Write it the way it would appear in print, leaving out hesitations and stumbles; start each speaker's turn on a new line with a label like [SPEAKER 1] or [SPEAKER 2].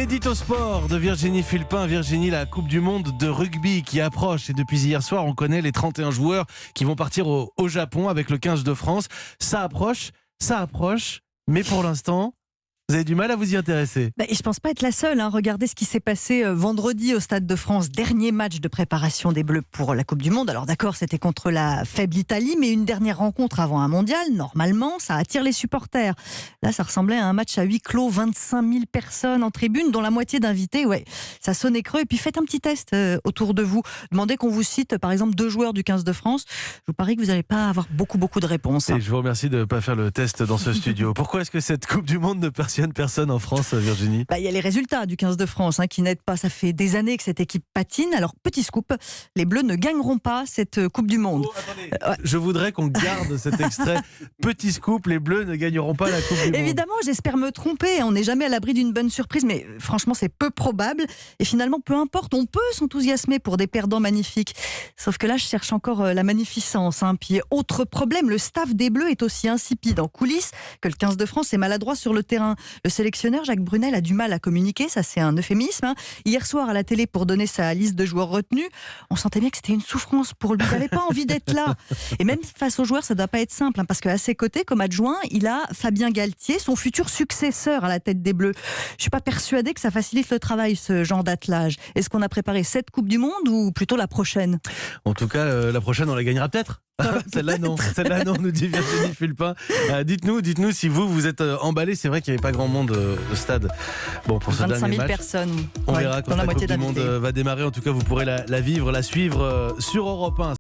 [SPEAKER 1] L'édito sport de Virginie Fulpin. Virginie, la Coupe du Monde de rugby qui approche. Et depuis hier soir, on connaît les 31 joueurs qui vont partir au Japon avec le 15 de France. Ça approche. Mais pour l'instant, vous avez du mal à vous y intéresser.
[SPEAKER 2] Je ne pense pas être la seule. Regardez ce qui s'est passé vendredi au Stade de France. Dernier match de préparation des Bleus pour la Coupe du Monde. Alors d'accord, c'était contre la faible Italie, mais une dernière rencontre avant un mondial. Normalement, ça attire les supporters. Là, ça ressemblait à un match à huis clos. 25 000 personnes en tribune, dont la moitié d'invités. Ouais, ça sonnait creux. Et puis faites un petit test autour de vous. Demandez qu'on vous cite, par exemple, 2 joueurs du 15 de France. Je vous parie que vous n'allez pas avoir beaucoup de réponses.
[SPEAKER 1] Et je vous remercie de ne pas faire le test dans ce studio. Pourquoi est-ce que cette Coupe du Monde ne passionne personne en France, Virginie?
[SPEAKER 2] Il y a les résultats du 15 de France qui n'aident pas. Ça fait des années que cette équipe patine. Alors, petit scoop, les Bleus ne gagneront pas cette Coupe du Monde.
[SPEAKER 1] Je voudrais qu'on garde cet extrait. Petit scoop, les Bleus ne gagneront pas la Coupe du Monde.
[SPEAKER 2] Évidemment, j'espère me tromper. On n'est jamais à l'abri d'une bonne surprise, mais franchement, c'est peu probable. Et finalement, peu importe, on peut s'enthousiasmer pour des perdants magnifiques. Sauf que là, je cherche encore la magnificence. Puis, autre problème, le staff des Bleus est aussi insipide en coulisses que le 15 de France est maladroit sur le terrain. Le sélectionneur Jacques Brunel a du mal à communiquer, ça c'est un euphémisme. Hier soir à la télé pour donner sa liste de joueurs retenus, on sentait bien que c'était une souffrance pour lui, il n'avait pas envie d'être là. Et même face aux joueurs, ça ne doit pas être simple, parce qu'à ses côtés, comme adjoint, il a Fabien Galtier, son futur successeur à la tête des Bleus. Je ne suis pas persuadée que ça facilite le travail, ce genre d'attelage. Est-ce qu'on a préparé cette Coupe du Monde ou plutôt la prochaine?
[SPEAKER 1] En tout cas, la prochaine, on la gagnera peut-être. Celle-là non, nous dit Virginie Fulpin. Dites-nous si vous êtes emballé. C'est vrai qu'il n'y avait pas grand monde au stade. Bon, pour ce
[SPEAKER 2] 25
[SPEAKER 1] dernier
[SPEAKER 2] 000
[SPEAKER 1] match,
[SPEAKER 2] personnes.
[SPEAKER 1] on verra quand la Coupe du Monde va démarrer. En tout cas, vous pourrez la vivre, la suivre sur Europe 1.